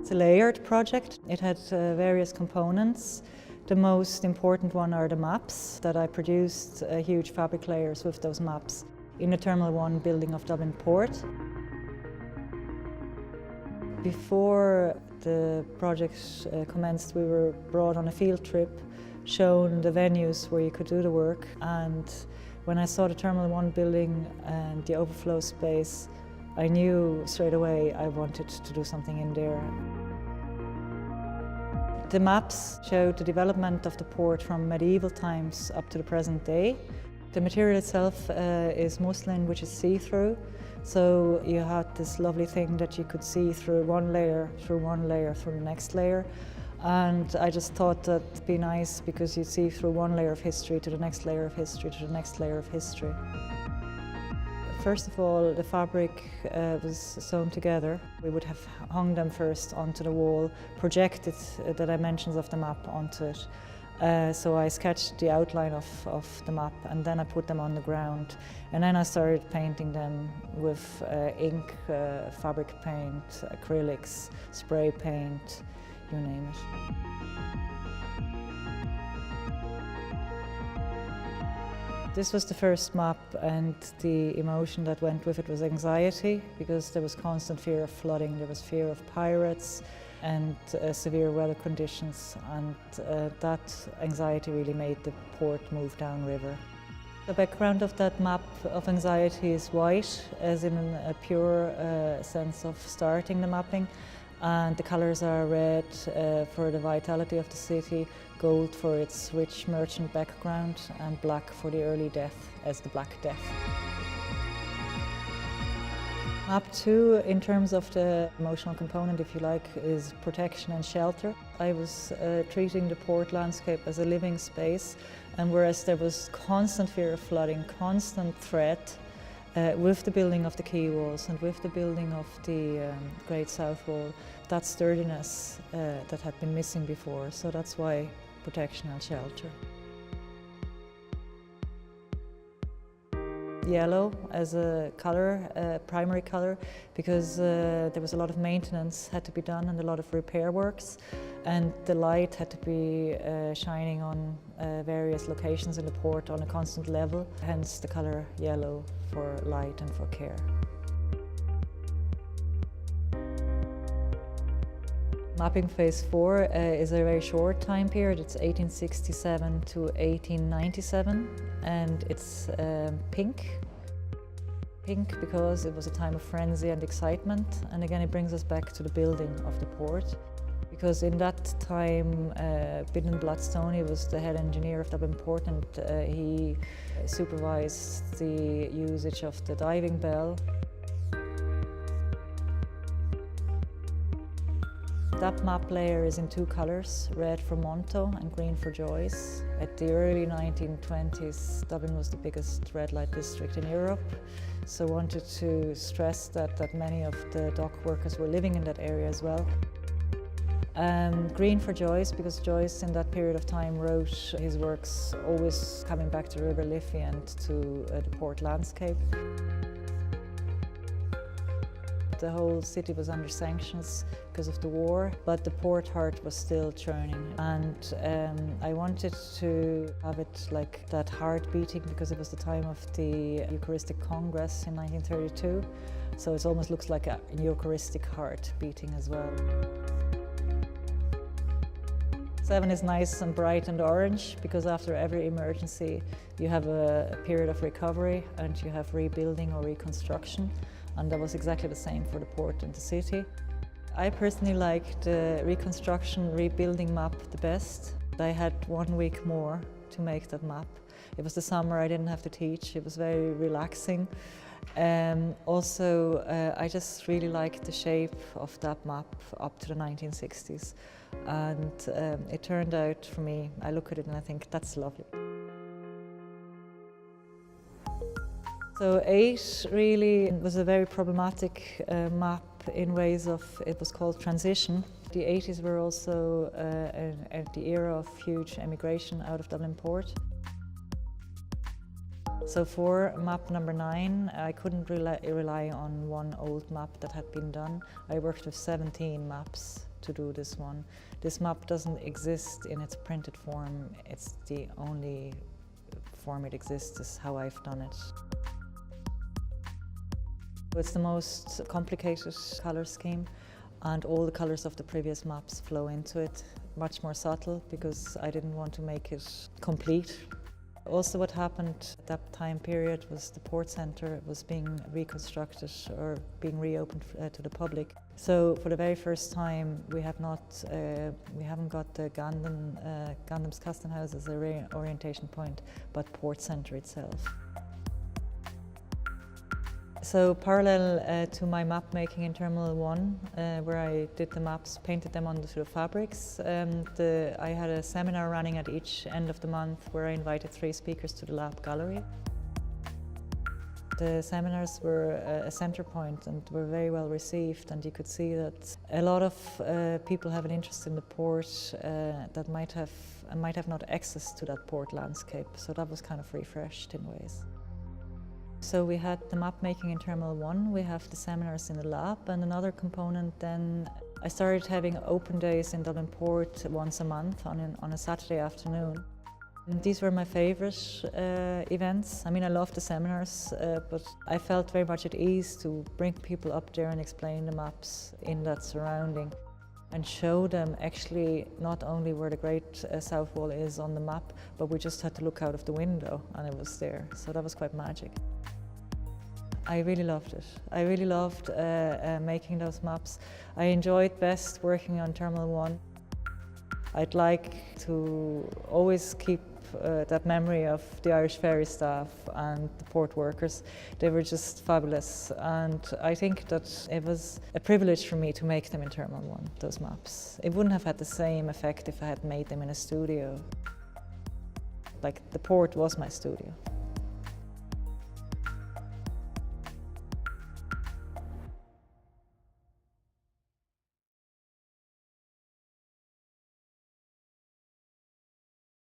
It's a layered project. It had various components. The most important one are the maps that I produced, huge fabric layers with those maps in the Terminal 1 building of Dublin Port. Before the project commenced, we were brought on a field trip, shown the venues where you could do the work, and when I saw the Terminal 1 building and the overflow space, I knew straight away I wanted to do something in there. The maps showed the development of the port from medieval times up to the present day. The material itself is muslin, which is see-through, so you had this lovely thing that you could see through one layer, through the next layer. And I just thought that'd be nice because you'd see through one layer of history to the next layer of history to the next layer of history. First of all, the fabric was sewn together. We would have hung them first onto the wall, projected the dimensions of the map onto it. So I sketched the outline of the map and then I put them on the ground. And then I started painting them with ink, fabric paint, acrylics, spray paint, you name it. This was the first map, and the emotion that went with it was anxiety, because there was constant fear of flooding, there was fear of pirates and severe weather conditions, and that anxiety really made the port move downriver. The background of that map of anxiety is white, as in a pure sense of starting the mapping, and the colours are red for the vitality of the city, gold for its rich merchant background, and black for the early death as the Black Death. Map 2, in terms of the emotional component, if you like, is protection and shelter. I was treating the port landscape as a living space, and whereas there was constant fear of flooding, constant threat, with the building of the quay walls and with the building of the Great South Wall, that sturdiness that had been missing before, so that's why protection and shelter. Yellow as a colour, primary colour, because there was a lot of maintenance had to be done and a lot of repair works, and the light had to be shining on various locations in the port on a constant level, hence the colour yellow for light and for care. Mapping phase 4 is a very short time period. It's 1867 to 1897, and it's pink. Pink because it was a time of frenzy and excitement, and again it brings us back to the building of the port. Because in that time, Bidden Bladstoney was the head engineer of Dublin Port, and he supervised the usage of the diving bell. That map layer is in two colours, red for Monto and green for Joyce. At the early 1920s, Dublin was the biggest red light district in Europe, so wanted to stress that many of the dock workers were living in that area as well. Green for Joyce, because Joyce in that period of time wrote his works always coming back to River Liffey and to the port landscape. The whole city was under sanctions because of the war, but the port heart was still churning, and I wanted to have it like that heart beating because it was the time of the Eucharistic Congress in 1932, so it almost looks like a Eucharistic heart beating as well. 7 is nice and bright and orange because after every emergency you have a period of recovery and you have rebuilding or reconstruction, and that was exactly the same for the port and the city. I personally like the reconstruction rebuilding map the best. I had 1 week more to make that map. It was the summer, I didn't have to teach, it was very relaxing. Also, I just really liked the shape of that map up to the 1960s, and it turned out for me, I look at it and I think that's lovely. So 8 really was a very problematic map in ways of, it was called transition. The 80s were also at the era of huge emigration out of Dublin Port. So for map number 9, I couldn't rely on one old map that had been done. I worked with 17 maps to do this one. This map doesn't exist in its printed form. It's the only form it exists, is how I've done it. It's the most complicated colour scheme, and all the colours of the previous maps flow into it. Much more subtle, because I didn't want to make it complete. Also, what happened at that time period was the port centre was being reconstructed or being reopened to the public. So for the very first time, we haven't got the Gandam's Castle House as a orientation point, but port centre itself. So parallel to my map making in Terminal 1, where I did the maps, painted them onto the fabrics, I had a seminar running at each end of the month where I invited 3 speakers to the lab gallery. The seminars were a centre point and were very well received, and you could see that a lot of people have an interest in the port that might have not access to that port landscape, so that was kind of refreshed in ways. So we had the map making in Terminal 1, we have the seminars in the lab, and another component then, I started having open days in Dublin Port once a month on a Saturday afternoon. And these were my favourite events. I mean, I loved the seminars, but I felt very much at ease to bring people up there and explain the maps in that surrounding and show them actually not only where the Great South Wall is on the map, but we just had to look out of the window and it was there. So that was quite magic. I really loved it. I really loved making those maps. I enjoyed best working on Terminal 1. I'd like to always keep that memory of the Irish ferry staff and the port workers. They were just fabulous, and I think that it was a privilege for me to make them in Terminal 1, those maps. It wouldn't have had the same effect if I had made them in a studio. Like, the port was my studio.